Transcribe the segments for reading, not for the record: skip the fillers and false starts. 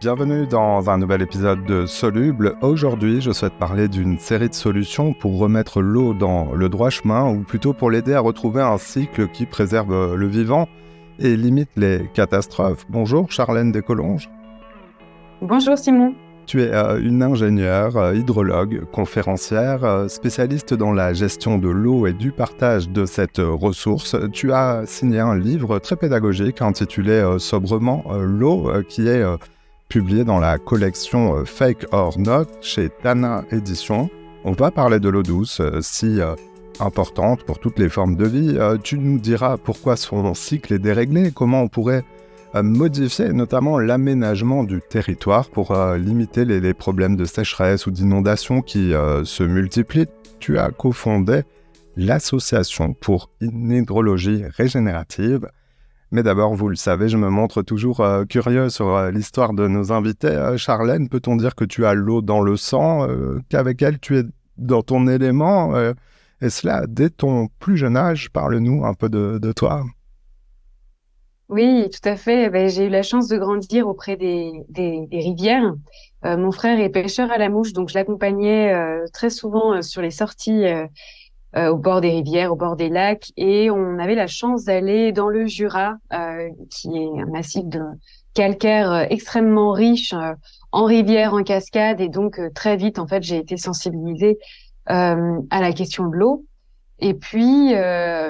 Bienvenue dans un nouvel épisode de Soluble. Aujourd'hui, je souhaite parler d'une série de solutions pour remettre l'eau dans le droit chemin, ou plutôt pour l'aider à retrouver un cycle qui préserve le vivant et limite les catastrophes. Bonjour Charlène Descolonges. Bonjour Simon. Tu es une ingénieure, hydrologue, conférencière, spécialiste dans la gestion de l'eau et du partage de cette ressource. Tu as signé un livre très pédagogique intitulé sobrement l'eau, qui est publié dans la collection Fake or Not chez Tana Éditions. On va parler de l'eau douce, si importante pour toutes les formes de vie. Tu nous diras pourquoi son cycle est déréglé, comment on pourrait modifier notamment l'aménagement du territoire pour limiter les problèmes de sécheresse ou d'inondation qui se multiplient. Tu as cofondé l'association pour une hydrologie régénérative. Mais d'abord, vous le savez, je me montre toujours curieux sur l'histoire de nos invités. Charlène, peut-on dire que tu as l'eau dans le sang, qu'avec elle tu es dans ton élément, et cela dès ton plus jeune âge? Parle-nous un peu de toi. Oui, tout à fait. J'ai eu la chance de grandir auprès des rivières. Mon frère est pêcheur à la mouche, donc je l'accompagnais très souvent sur les sorties au bord des rivières, au bord des lacs. Et on avait la chance d'aller dans le Jura, qui est un massif de calcaire extrêmement riche en rivières, en cascades. Et donc, très vite, en fait, j'ai été sensibilisée à la question de l'eau. Et puis,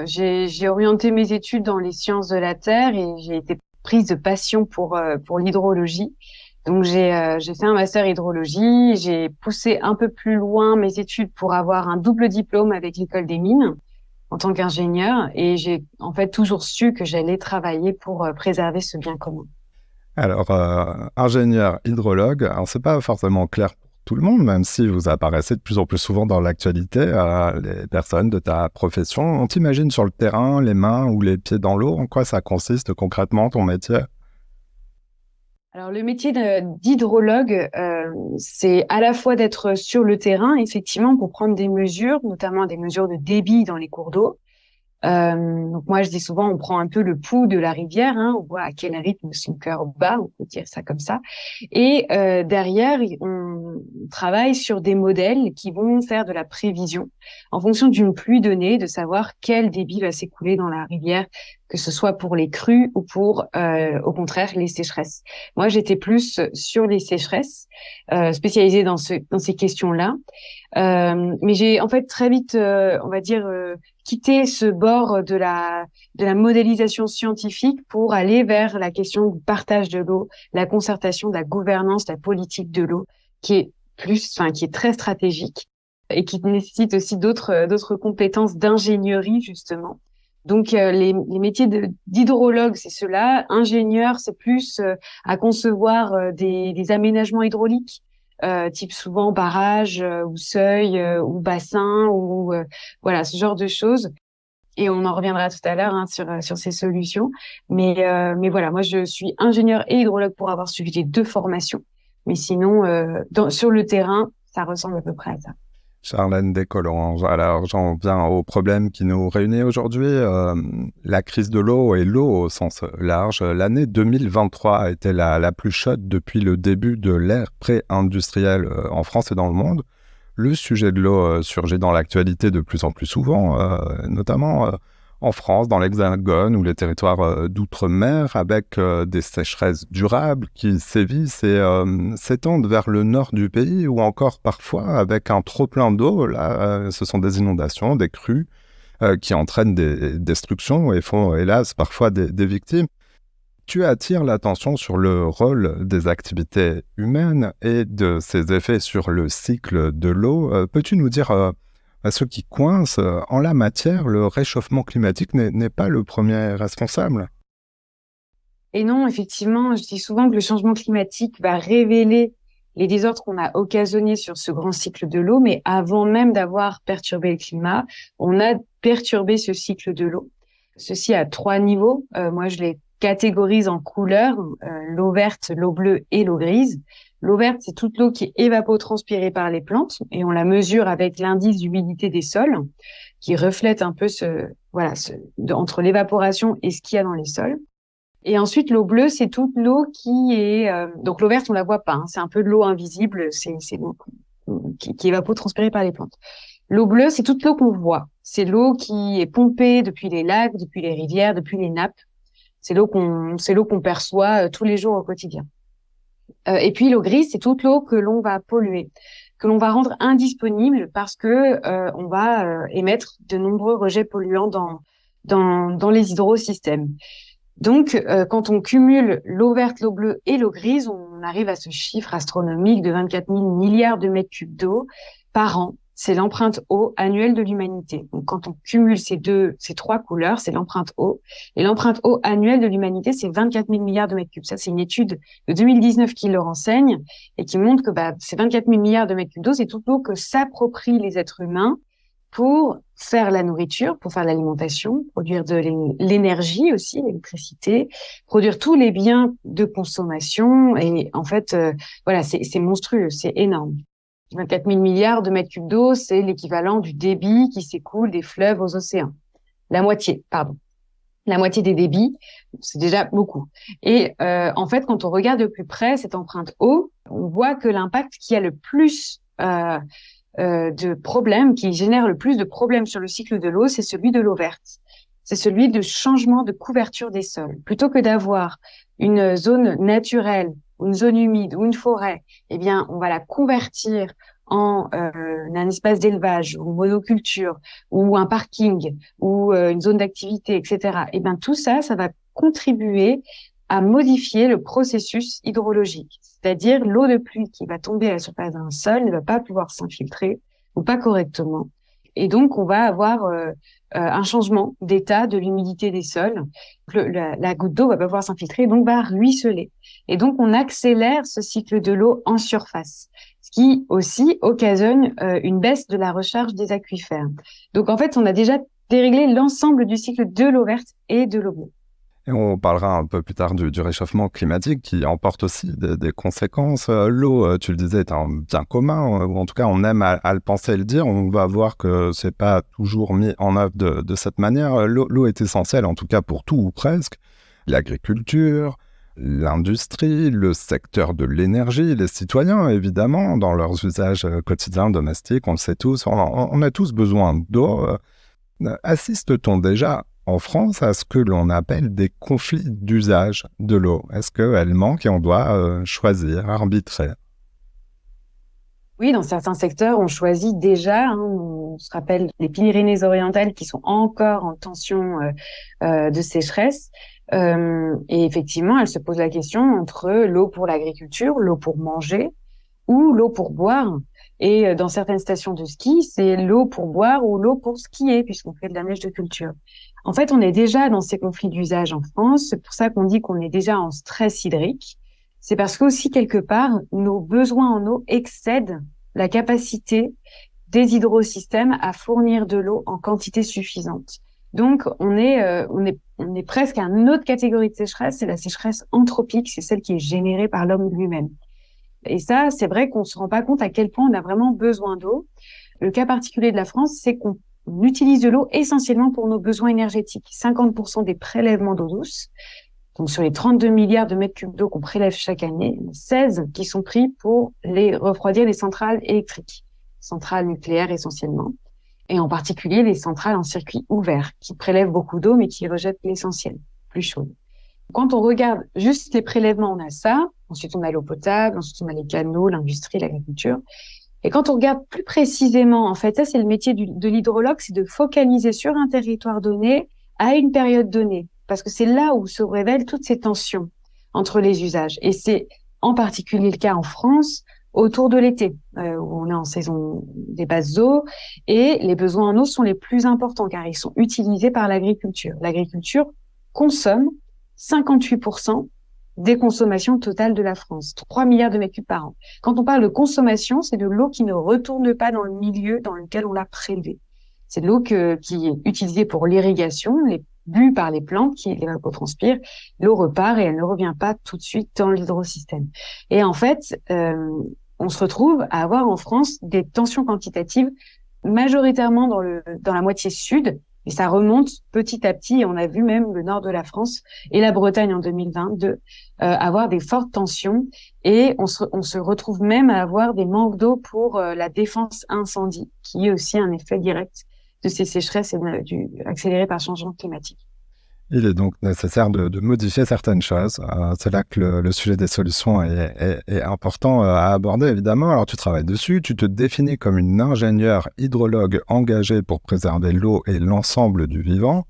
j'ai orienté mes études dans les sciences de la Terre et j'ai été prise de passion pour l'hydrologie. Donc, j'ai fait un master hydrologie. J'ai poussé un peu plus loin mes études pour avoir un double diplôme avec l'école des mines en tant qu'ingénieur. Et j'ai en fait toujours su que j'allais travailler pour préserver ce bien commun. Alors, ingénieur hydrologue, alors c'est pas forcément clair pour tout le monde, même si vous apparaissez de plus en plus souvent dans l'actualité, les personnes de ta profession. On t'imagine sur le terrain, les mains ou les pieds dans l'eau. En quoi ça consiste concrètement ton métier? Alors, le métier d'hydrologue, c'est à la fois d'être sur le terrain, effectivement, pour prendre des mesures, notamment des mesures de débit dans les cours d'eau. Donc moi, je dis souvent, on prend un peu le pouls de la rivière, hein, on voit à quel rythme son cœur bat, on peut dire ça comme ça. Et derrière, on travaille sur des modèles qui vont faire de la prévision en fonction d'une pluie donnée, de savoir quel débit va s'écouler dans la rivière, que ce soit pour les crues ou pour, au contraire, les sécheresses. Moi, j'étais plus sur les sécheresses, spécialisée dans ces questions-là. Mais j'ai en fait très vite, on va dire, quitté ce bord de la modélisation scientifique pour aller vers la question du partage de l'eau, la concertation, de la gouvernance, la politique de l'eau, qui est qui est très stratégique et qui nécessite aussi d'autres compétences d'ingénierie justement. Donc les métiers d'hydrologue, c'est cela. Ingénieur, c'est plus à concevoir des aménagements hydrauliques type souvent barrage ou seuil ou bassin ou voilà ce genre de choses. Et on en reviendra tout à l'heure hein, sur ces solutions. Mais voilà, moi je suis ingénieur et hydrologue pour avoir suivi les deux formations. Mais sinon, sur le terrain, ça ressemble à peu près à ça. Charlène Descolonges. Alors, j'en viens au problème qui nous réunit aujourd'hui, la crise de l'eau et l'eau au sens large. L'année 2023 a été la plus chaude depuis le début de l'ère pré-industrielle en France et dans le monde. Le sujet de l'eau surgit dans l'actualité de plus en plus souvent, notamment en France, dans l'Hexagone ou les territoires d'outre-mer, avec des sécheresses durables qui sévissent et s'étendent vers le nord du pays, ou encore parfois avec un trop-plein d'eau. Là, ce sont des inondations, des crues qui entraînent des destructions et font, hélas, parfois des victimes. Tu attires l'attention sur le rôle des activités humaines et de ses effets sur le cycle de l'eau. Peux-tu nous dire, à ceux qui coincent, en la matière, le réchauffement climatique n'est pas le premier responsable? Et non, effectivement, je dis souvent que le changement climatique va révéler les désordres qu'on a occasionnés sur ce grand cycle de l'eau, mais avant même d'avoir perturbé le climat, on a perturbé ce cycle de l'eau. Ceci à trois niveaux. Moi, je les catégorise en couleurs, l'eau verte, l'eau bleue et l'eau grise. L'eau verte, c'est toute l'eau qui est évapotranspirée par les plantes et on la mesure avec l'indice d'humidité des sols qui reflète un peu entre l'évaporation et ce qu'il y a dans les sols. Et ensuite, l'eau bleue, c'est toute l'eau qui est... donc l'eau verte, on la voit pas, hein, c'est un peu de l'eau invisible, c'est l'eau qui évapotranspirée par les plantes. L'eau bleue, c'est toute l'eau qu'on voit. C'est l'eau qui est pompée depuis les lacs, depuis les rivières, depuis les nappes. C'est l'eau qu'on perçoit tous les jours au quotidien. Et puis l'eau grise, c'est toute l'eau que l'on va polluer, que l'on va rendre indisponible parce que on va émettre de nombreux rejets polluants dans les hydrosystèmes. Donc, quand on cumule l'eau verte, l'eau bleue et l'eau grise, on arrive à ce chiffre astronomique de 24 000 milliards de mètres cubes d'eau par an. C'est l'empreinte eau annuelle de l'humanité. Donc, quand on cumule ces trois couleurs, c'est l'empreinte eau. Et l'empreinte eau annuelle de l'humanité, c'est 24 000 milliards de mètres cubes. Ça, c'est une étude de 2019 qui le renseigne et qui montre que ces 24 000 milliards de mètres cubes d'eau, c'est toute l'eau que s'approprient les êtres humains pour faire la nourriture, pour faire l'alimentation, produire de l'énergie aussi, l'électricité, produire tous les biens de consommation. Et en fait, voilà, c'est monstrueux, c'est énorme. 24 000 milliards de mètres cubes d'eau, c'est l'équivalent du débit qui s'écoule des fleuves aux océans. La moitié des débits, c'est déjà beaucoup. Et en fait, quand on regarde de plus près cette empreinte eau, on voit que l'impact qui a le plus de problèmes, qui génère le plus de problèmes sur le cycle de l'eau, c'est celui de l'eau verte. C'est celui de changement de couverture des sols. Plutôt que d'avoir une zone naturelle, une zone humide ou une forêt, eh bien, on va la convertir en un espace d'élevage ou monoculture ou un parking ou une zone d'activité, etc. Eh bien, tout ça, ça va contribuer à modifier le processus hydrologique. C'est-à-dire l'eau de pluie qui va tomber à la surface d'un sol ne va pas pouvoir s'infiltrer ou pas correctement. Et donc, on va avoir un changement d'état de l'humidité des sols. La goutte d'eau va pas pouvoir s'infiltrer, donc va ruisseler. Et donc, on accélère ce cycle de l'eau en surface, ce qui aussi occasionne une baisse de la recharge des aquifères. Donc, en fait, on a déjà déréglé l'ensemble du cycle de l'eau verte et de l'eau bleue. Et on parlera un peu plus tard du réchauffement climatique qui emporte aussi des conséquences. L'eau, tu le disais, est un bien commun, ou en tout cas on aime à le penser et le dire. On va voir que c'est pas toujours mis en œuvre de cette manière. L'eau est essentielle, en tout cas pour tout ou presque. L'agriculture, l'industrie, le secteur de l'énergie, les citoyens évidemment, dans leurs usages quotidiens domestiques, on le sait tous, on a tous besoin d'eau. Assiste-t-on déjà en France à ce que l'on appelle des conflits d'usage de l'eau? Est-ce qu'elle manque et on doit choisir, arbitrer? Oui, dans certains secteurs, on choisit déjà, on se rappelle les Pyrénées-Orientales qui sont encore en tension de sécheresse. Et effectivement, elle se pose la question entre l'eau pour l'agriculture, l'eau pour manger ou l'eau pour boire. Et dans certaines stations de ski, c'est l'eau pour boire ou l'eau pour skier, puisqu'on fait de la neige de culture. En fait, on est déjà dans ces conflits d'usage en France. C'est pour ça qu'on dit qu'on est déjà en stress hydrique. C'est parce qu'aussi, quelque part, nos besoins en eau excèdent la capacité des hydrosystèmes à fournir de l'eau en quantité suffisante. Donc, on est presque à une autre catégorie de sécheresse, c'est la sécheresse anthropique, c'est celle qui est générée par l'homme lui-même. Et ça, c'est vrai qu'on se rend pas compte à quel point on a vraiment besoin d'eau. Le cas particulier de la France, c'est qu'on utilise de l'eau essentiellement pour nos besoins énergétiques. 50% des prélèvements d'eau douce, donc sur les 32 milliards de mètres cubes d'eau qu'on prélève chaque année, 16 qui sont pris pour les refroidir les centrales électriques, centrales nucléaires essentiellement, et en particulier les centrales en circuit ouvert, qui prélèvent beaucoup d'eau mais qui rejettent l'essentiel, plus chaude. Quand on regarde juste les prélèvements, on a ça. Ensuite, on a l'eau potable. Ensuite, on a les canaux, l'industrie, l'agriculture. Et quand on regarde plus précisément, en fait, ça, c'est le métier de l'hydrologue, c'est de focaliser sur un territoire donné à une période donnée. Parce que c'est là où se révèlent toutes ces tensions entre les usages. Et c'est en particulier le cas en France autour de l'été, où on est en saison des basses eaux. Et les besoins en eau sont les plus importants car ils sont utilisés par l'agriculture. L'agriculture consomme 58% des consommations totales de la France, 3 milliards de mètres cubes par an. Quand on parle de consommation, c'est de l'eau qui ne retourne pas dans le milieu dans lequel on l'a prélevée. C'est de l'eau qui est utilisée pour l'irrigation, bue par les plantes qui évapotranspirent. L'eau repart et elle ne revient pas tout de suite dans l'hydrosystème. Et en fait, on se retrouve à avoir en France des tensions quantitatives majoritairement dans la moitié sud, Et ça remonte petit à petit. Et on a vu même le nord de la France et la Bretagne en 2022 avoir des fortes tensions. Et on se retrouve même à avoir des manques d'eau pour la défense incendie, qui est aussi un effet direct de ces sécheresses accélérées par le changement climatique. Il est donc nécessaire de modifier certaines choses. C'est là que le sujet des solutions est important à aborder, évidemment. Alors, tu travailles dessus, tu te définis comme une ingénieure hydrologue engagée pour préserver l'eau et l'ensemble du vivant.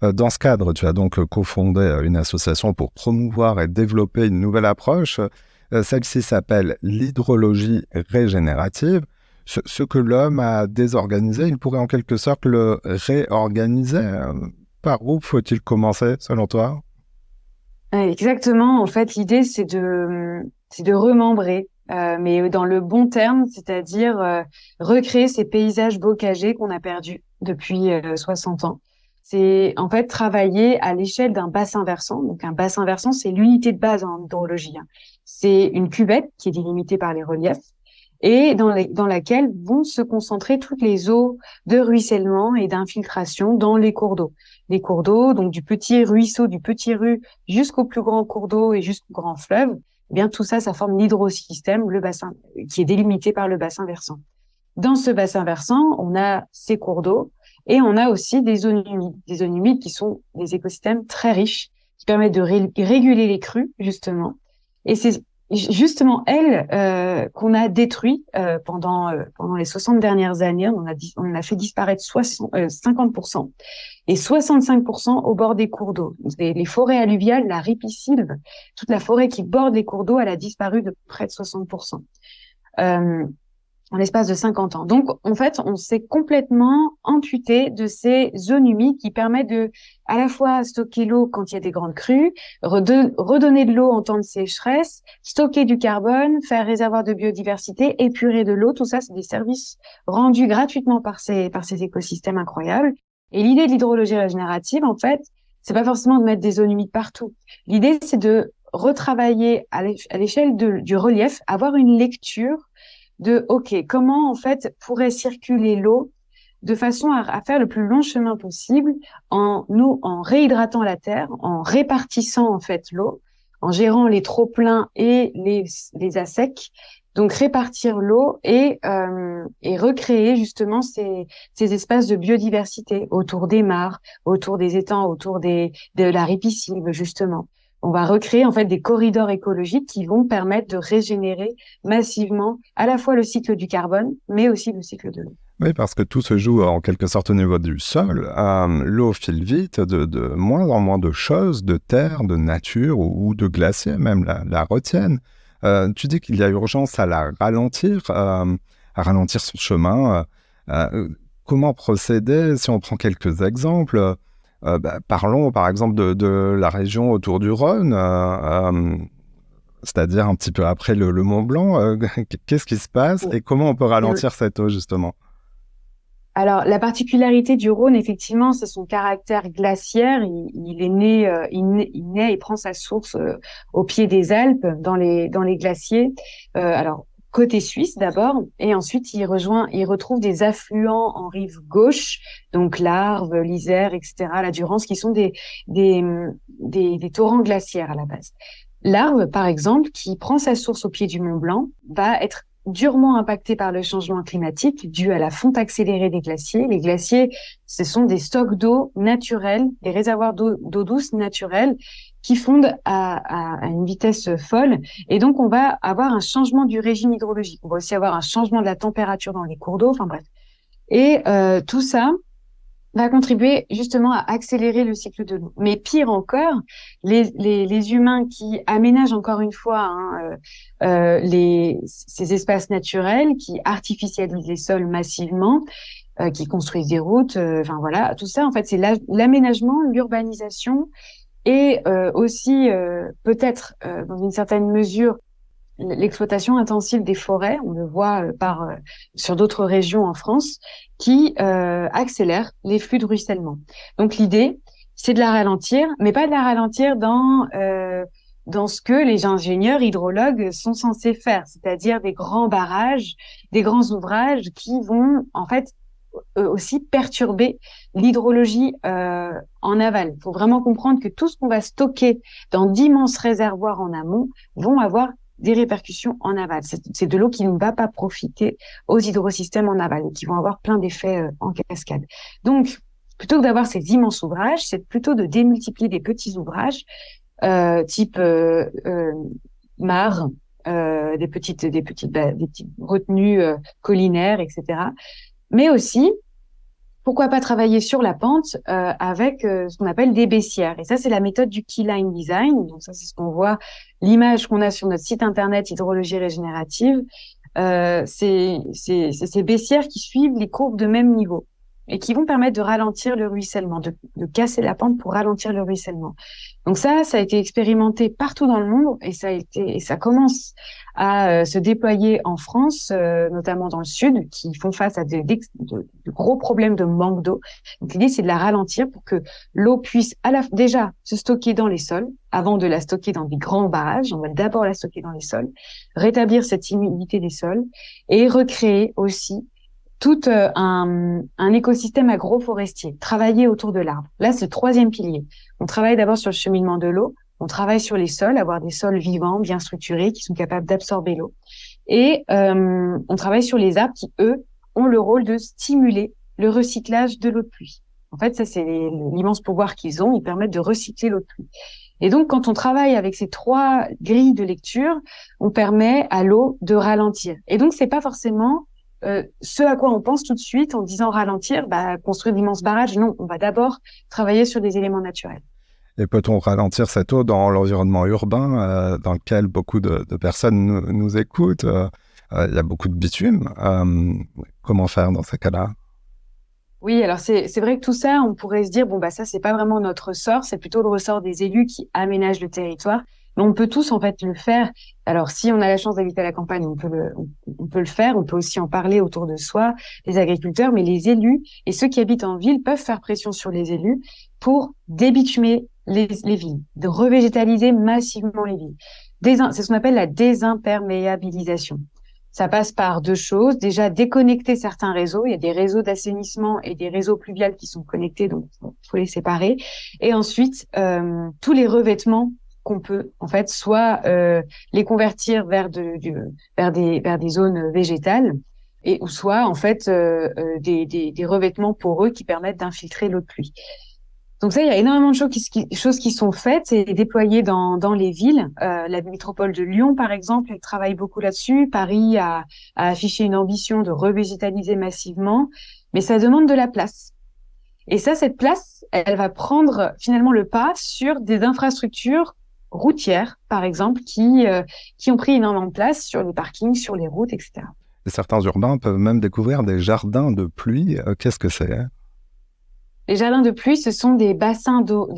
Dans ce cadre, tu as donc cofondé une association pour promouvoir et développer une nouvelle approche. Celle-ci s'appelle l'hydrologie régénérative. Ce que l'homme a désorganisé, il pourrait en quelque sorte le réorganiser. Par où faut-il commencer, selon toi? Exactement. En fait, l'idée, c'est de remembrer, mais dans le bon terme, c'est-à-dire recréer ces paysages bocagés qu'on a perdus depuis 60 ans. C'est en fait travailler à l'échelle d'un bassin versant. Donc, un bassin versant, c'est l'unité de base en hydrologie, hein. C'est une cuvette qui est délimitée par les reliefs et dans laquelle vont se concentrer toutes les eaux de ruissellement et d'infiltration dans les cours d'eau. Les cours d'eau, donc du petit ruisseau, du petit rue jusqu'au plus grand cours d'eau et jusqu'au grand fleuve, eh bien tout ça, ça forme l'hydrosystème, le bassin, qui est délimité par le bassin versant. Dans ce bassin versant, on a ces cours d'eau et on a aussi des zones humides qui sont des écosystèmes très riches, qui permettent de réguler les crues, justement. Et c'est justement elles qu'on a détruit pendant les 60 dernières années. On a fait disparaître 50% et 65% au bord des cours d'eau. Les forêts alluviales, la ripisylve, toute la forêt qui borde les cours d'eau, elle a disparu de près de 60%. En l'espace de 50 ans. Donc, en fait, on s'est complètement amputé de ces zones humides qui permettent de, à la fois, stocker l'eau quand il y a des grandes crues, redonner de l'eau en temps de sécheresse, stocker du carbone, faire réservoir de biodiversité, épurer de l'eau. Tout ça, c'est des services rendus gratuitement par ces écosystèmes incroyables. Et l'idée de l'hydrologie régénérative, en fait, c'est pas forcément de mettre des zones humides partout. L'idée, c'est de retravailler à l'échelle du relief, avoir une lecture de OK, comment en fait pourrait circuler l'eau de façon à faire le plus long chemin possible en réhydratant la terre, en répartissant en fait l'eau, en gérant les trop-pleins et les à-sec. Donc répartir l'eau et recréer justement ces espaces de biodiversité autour des mares, autour des étangs, autour de la ripisylve justement. On va recréer en fait des corridors écologiques qui vont permettre de régénérer massivement à la fois le cycle du carbone, mais aussi le cycle de l'eau. Oui, parce que tout se joue en quelque sorte au niveau du sol. L'eau file vite, de moins en moins de choses, de terre, de nature ou de glaciers même la retiennent. Tu dis qu'il y a urgence à la ralentir, à ralentir son chemin. Comment procéder? Si on prend quelques exemples, parlons par exemple de la région autour du Rhône, c'est-à-dire un petit peu après le Mont Blanc. Qu'est-ce qui se passe et comment on peut ralentir cette eau justement? Alors, la particularité du Rhône, effectivement, c'est son caractère glaciaire. Il est né, il naît et prend sa source au pied des Alpes, dans les glaciers. Alors, côté suisse d'abord, et ensuite il retrouve des affluents en rive gauche, donc l'Arve, l'Isère, etc., la Durance, qui sont des torrents glaciaires à la base. L'Arve, par exemple, qui prend sa source au pied du Mont Blanc, va être durement impacté par le changement climatique dû à la fonte accélérée des glaciers. Les glaciers, ce sont des stocks d'eau naturels, des réservoirs d'eau douce naturels qui fondent à une vitesse folle. Et donc, on va avoir un changement du régime hydrologique. On va aussi avoir un changement de la température dans les cours d'eau. Enfin bref. Et tout ça va contribuer justement à accélérer le cycle de l'eau. Mais pire encore, les humains qui aménagent encore une fois ces espaces naturels, qui artificialisent les sols massivement, qui construisent des routes, enfin voilà, tout ça en fait c'est l'aménagement, l'urbanisation et aussi peut-être dans une certaine mesure l'exploitation intensive des forêts, on le voit sur d'autres régions en France, qui accélère les flux de ruissellement. Donc l'idée, c'est de la ralentir, mais pas de la ralentir dans ce que les ingénieurs hydrologues sont censés faire, c'est-à-dire des grands barrages, des grands ouvrages qui vont en fait aussi perturber l'hydrologie en aval. Il faut vraiment comprendre que tout ce qu'on va stocker dans d'immenses réservoirs en amont vont avoir des répercussions en aval. C'est de l'eau qui ne va pas profiter aux hydrosystèmes en aval et qui vont avoir plein d'effets en cascade. Donc, plutôt que d'avoir ces immenses ouvrages, c'est plutôt de démultiplier des petits ouvrages type mares, des petites retenues collinaires, etc. Mais aussi, pourquoi pas travailler sur la pente avec ce qu'on appelle des baissières. Et ça, c'est la méthode du keyline design. Donc ça, c'est ce qu'on voit, l'image qu'on a sur notre site internet Hydrologie Régénérative. C'est ces baissières qui suivent les courbes de même niveau et qui vont permettre de ralentir le ruissellement, de casser la pente pour ralentir le ruissellement. Donc ça a été expérimenté partout dans le monde et ça commence à se déployer en France, notamment dans le sud, qui font face à de gros problèmes de manque d'eau. Donc l'idée, c'est de la ralentir pour que l'eau puisse déjà se stocker dans les sols avant de la stocker dans des grands barrages. On va d'abord la stocker dans les sols, rétablir cette humidité des sols et recréer aussi tout un écosystème agroforestier, travailler autour de l'arbre. Là, c'est le troisième pilier. On travaille d'abord sur le cheminement de l'eau, on travaille sur les sols, avoir des sols vivants, bien structurés, qui sont capables d'absorber l'eau. Et on travaille sur les arbres qui, eux, ont le rôle de stimuler le recyclage de l'eau de pluie. En fait, ça, c'est l'immense pouvoir qu'ils ont. Ils permettent de recycler l'eau de pluie. Et donc, quand on travaille avec ces trois grilles de lecture, on permet à l'eau de ralentir. Et donc, c'est pas forcément ce à quoi on pense tout de suite en disant ralentir, construire d'immenses barrages. Non, on va d'abord travailler sur des éléments naturels. Et peut-on ralentir cette eau dans l'environnement urbain dans lequel beaucoup de personnes nous écoutent il y a beaucoup de bitume. Comment faire dans ces cas-là? Oui, alors c'est vrai que tout ça, on pourrait se dire, ça, c'est pas vraiment notre ressort, c'est plutôt le ressort des élus qui aménagent le territoire. Mais on peut tous, en fait, le faire. Alors, si on a la chance d'habiter à la campagne, on peut le faire. On peut aussi en parler autour de soi, les agriculteurs, mais les élus et ceux qui habitent en ville peuvent faire pression sur les élus pour débitumer les villes, de revégétaliser massivement les villes. C'est ce qu'on appelle la désimperméabilisation. Ça passe par deux choses. Déjà, déconnecter certains réseaux. Il y a des réseaux d'assainissement et des réseaux pluviales qui sont connectés, donc il faut les séparer. Et ensuite, tous les revêtements qu'on peut, en fait, soit les convertir vers des zones végétales, ou soit, en fait, des revêtements poreux qui permettent d'infiltrer l'eau de pluie. Donc ça, il y a énormément de choses qui sont faites et déployées dans les villes. La métropole de Lyon, par exemple, elle travaille beaucoup là-dessus. Paris a affiché une ambition de revégétaliser massivement, mais ça demande de la place. Et ça, cette place, elle va prendre finalement le pas sur des infrastructures routières, par exemple, qui ont pris énormément de place sur les parkings, sur les routes, etc. Et certains urbains peuvent même découvrir des jardins de pluie. Qu'est-ce que c'est ? Les jardins de pluie, ce sont des bassins d'eau,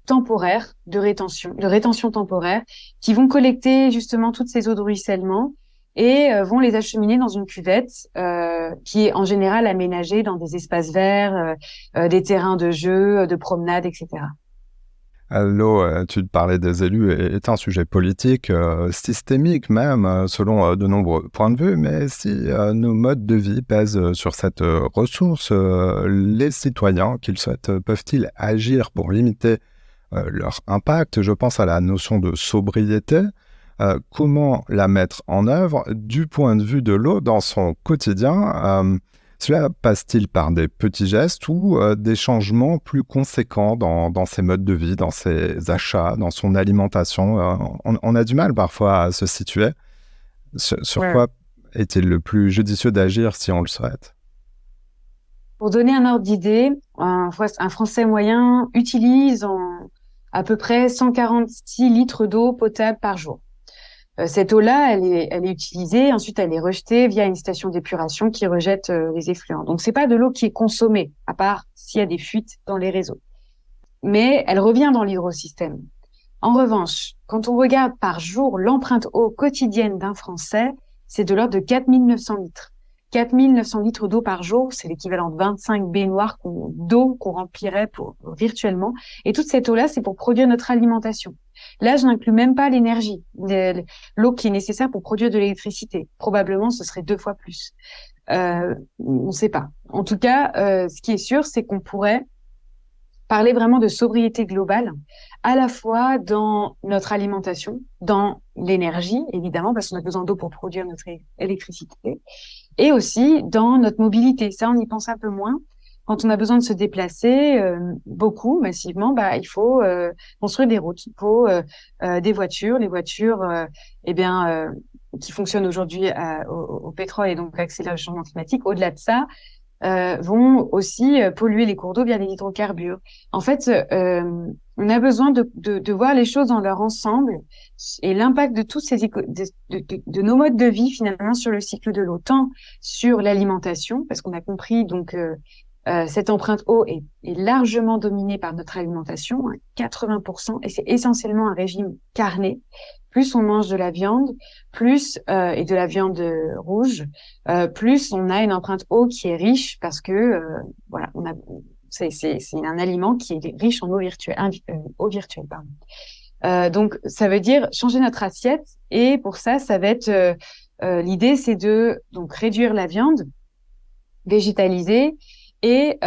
temporaires de rétention temporaire, qui vont collecter justement toutes ces eaux de ruissellement et vont les acheminer dans une cuvette qui est en général aménagée dans des espaces verts, des terrains de jeu, de promenade, etc. L'eau, tu parlais des élus, est un sujet politique, systémique même, selon de nombreux points de vue, mais si nos modes de vie pèsent sur cette ressource, les citoyens qu'ils souhaitent peuvent-ils agir pour limiter leur impact? Je pense à la notion de sobriété. Comment la mettre en œuvre du point de vue de l'eau dans son quotidien? Cela passe-t-il par des petits gestes ou des changements plus conséquents dans ses modes de vie, dans ses achats, dans son alimentation? On a du mal parfois à se situer. Sur quoi est-il le plus judicieux d'agir si on le souhaite? Pour donner un ordre d'idée, un Français moyen utilise à peu près 146 litres d'eau potable par jour. Cette eau-là, elle est utilisée, ensuite elle est rejetée via une station d'épuration qui rejette les effluents. Donc c'est pas de l'eau qui est consommée, à part s'il y a des fuites dans les réseaux. Mais elle revient dans l'hydrosystème. En revanche, quand on regarde par jour l'empreinte eau quotidienne d'un Français, c'est de l'ordre de 4900 litres. 4900 litres d'eau par jour, c'est l'équivalent de 25 baignoires d'eau qu'on remplirait virtuellement. Et toute cette eau-là, c'est pour produire notre alimentation. Là, je n'inclus même pas l'énergie, l'eau qui est nécessaire pour produire de l'électricité. Probablement, ce serait 2 fois plus. On ne sait pas. En tout cas, ce qui est sûr, c'est qu'on pourrait parler vraiment de sobriété globale, à la fois dans notre alimentation, dans l'énergie, évidemment, parce qu'on a besoin d'eau pour produire notre électricité, et aussi dans notre mobilité. Ça, on y pense un peu moins. Quand on a besoin de se déplacer beaucoup, massivement, il faut construire des routes, il faut des voitures. Les voitures, qui fonctionnent aujourd'hui au pétrole et donc accélèrent le changement climatique. Au-delà de ça, vont aussi polluer les cours d'eau via les hydrocarbures. En fait, on a besoin de voir les choses dans leur ensemble et l'impact de tous de nos modes de vie finalement sur le cycle de l'eau, tant sur l'alimentation, parce qu'on a compris donc cette empreinte eau est largement dominée par notre alimentation, 80%, et c'est essentiellement un régime carné. Plus on mange de la viande, plus et de la viande rouge, plus on a une empreinte eau qui est riche parce que voilà, c'est un aliment qui est riche en eau virtuelle, eau virtuelle, pardon. Donc ça veut dire changer notre assiette et pour ça va être l'idée, c'est de donc réduire la viande, végétaliser et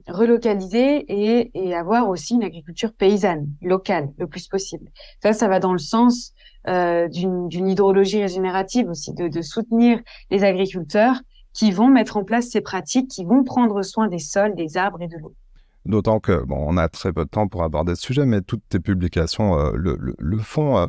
relocaliser et avoir aussi une agriculture paysanne, locale, le plus possible. Ça va dans le sens d'une hydrologie régénérative aussi, de soutenir les agriculteurs qui vont mettre en place ces pratiques, qui vont prendre soin des sols, des arbres et de l'eau. D'autant que, bon, on a très peu de temps pour aborder ce sujet, mais toutes tes publications le font.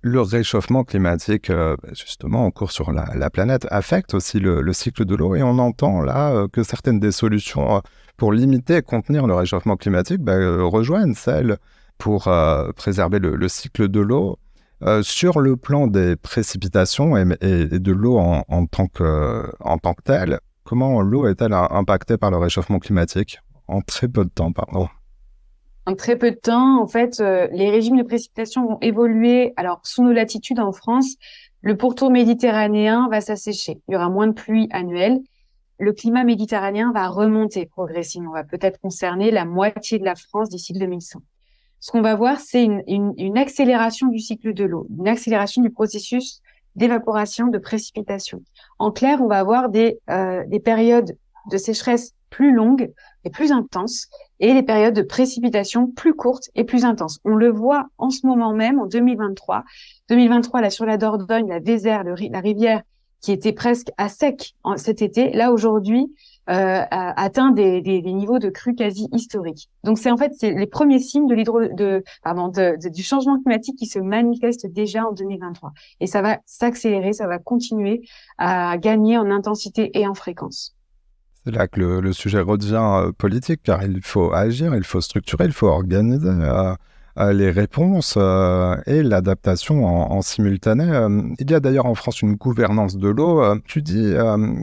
Le réchauffement climatique, justement, en cours sur la planète, affecte aussi le cycle de l'eau. Et on entend là que certaines des solutions pour limiter et contenir le réchauffement climatique rejoignent celles pour préserver le cycle de l'eau. Sur le plan des précipitations et de l'eau en tant que telle, comment l'eau est-elle impactée par le réchauffement climatique? En très peu de temps, pardon. En très peu de temps, en fait, les régimes de précipitation vont évoluer. Alors, sous nos latitudes en France, le pourtour méditerranéen va s'assécher. Il y aura moins de pluie annuelle. Le climat méditerranéen va remonter progressivement. On va peut-être concerner la moitié de la France d'ici 2100. Ce qu'on va voir, c'est une accélération du cycle de l'eau, une accélération du processus d'évaporation, de précipitation. En clair, on va avoir des périodes de sécheresse plus longues et plus intenses et des périodes de précipitation plus courtes et plus intenses. On le voit en ce moment même, en 2023. 2023, là, sur la Dordogne, la Vézère, la rivière, qui était presque à sec cet été, là, aujourd'hui, atteint des niveaux de crue quasi historiques. Donc, c'est les premiers signes du changement climatique qui se manifestent déjà en 2023. Et ça va s'accélérer, ça va continuer à gagner en intensité et en fréquence. C'est là que le sujet redevient politique, car il faut agir, il faut structurer, il faut organiser les réponses et l'adaptation en simultané. Il y a d'ailleurs en France une gouvernance de l'eau. Tu dis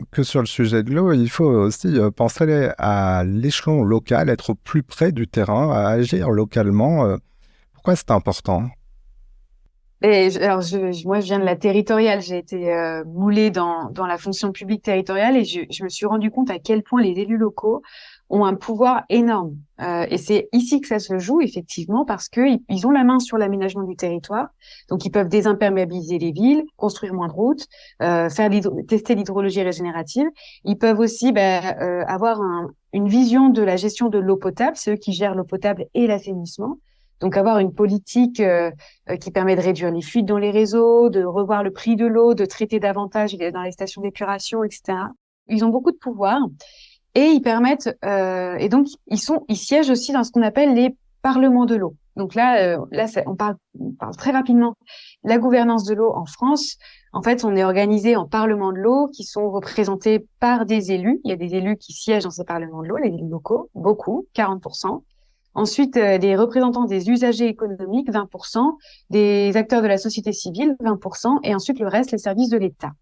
que sur le sujet de l'eau, il faut aussi penser à l'échelon local, être au plus près du terrain, à agir localement. Pourquoi c'est important ? Alors, moi, je viens de la territoriale. J'ai été moulée dans la fonction publique territoriale et je me suis rendu compte à quel point les élus locaux ont un pouvoir énorme. Et c'est ici que ça se joue, effectivement, parce que ils ont la main sur l'aménagement du territoire. Donc, ils peuvent désimperméabiliser les villes, construire moins de routes, tester l'hydrologie régénérative. Ils peuvent aussi avoir une vision de la gestion de l'eau potable. C'est eux qui gèrent l'eau potable et l'assainissement. Donc, avoir une politique qui permet de réduire les fuites dans les réseaux, de revoir le prix de l'eau, de traiter davantage dans les stations d'épuration, etc. Ils ont beaucoup de pouvoir et ils permettent et donc ils siègent aussi dans ce qu'on appelle les parlements de l'eau. Donc là, on parle très rapidement. La gouvernance de l'eau en France, en fait, on est organisé en parlements de l'eau qui sont représentés par des élus. Il y a des élus qui siègent dans ces parlements de l'eau, les élus locaux, beaucoup, 40%. Ensuite, des représentants des usagers économiques, 20%, des acteurs de la société civile, 20%, et ensuite le reste, les services de l'État.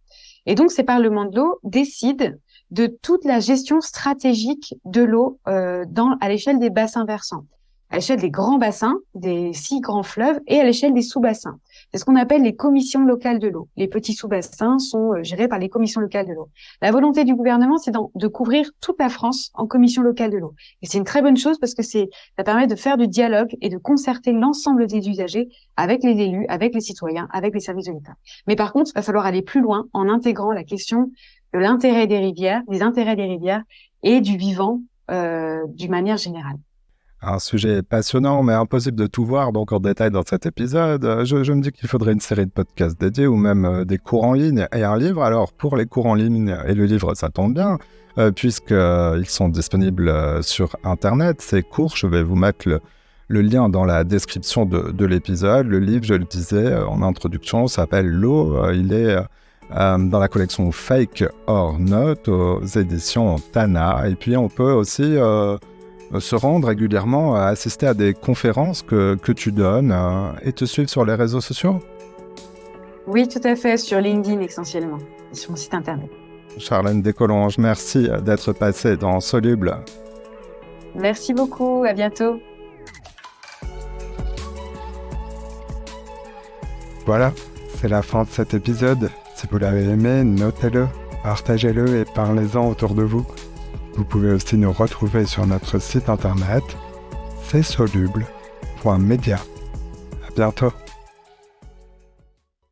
Et donc, ces parlements de l'eau décident de toute la gestion stratégique de l'eau à l'échelle des bassins versants, à l'échelle des grands bassins, des 6 grands fleuves, et à l'échelle des sous-bassins. C'est ce qu'on appelle les commissions locales de l'eau. Les petits sous-bassins sont gérés par les commissions locales de l'eau. La volonté du gouvernement, c'est de couvrir toute la France en commission locale de l'eau. Et c'est une très bonne chose parce que ça permet de faire du dialogue et de concerter l'ensemble des usagers avec les élus, avec les citoyens, avec les services de l'État. Mais par contre, il va falloir aller plus loin en intégrant la question de l'intérêt des rivières, des intérêts des rivières et du vivant d'une manière générale. Un sujet passionnant, mais impossible de tout voir donc en détail dans cet épisode. Je me dis qu'il faudrait une série de podcasts dédiés ou même des cours en ligne et un livre. Alors, pour les cours en ligne et le livre, ça tombe bien, puisqu'ils sont disponibles sur Internet. Ces cours, je vais vous mettre le lien dans la description de l'épisode. Le livre, je le disais en introduction, s'appelle L'eau. Il est dans la collection Fake or Not aux éditions Tana. Et puis, on peut aussi se rendre régulièrement à assister à des conférences que tu donnes et te suivre sur les réseaux sociaux. Oui, tout à fait, sur LinkedIn essentiellement, et sur mon site internet. Charlène Descolonges, merci d'être passée dans Soluble. Merci beaucoup, à bientôt. Voilà, c'est la fin de cet épisode. Si vous l'avez aimé, notez-le, partagez-le et parlez-en autour de vous. Vous pouvez aussi nous retrouver sur notre site internet csoluble.media. À bientôt.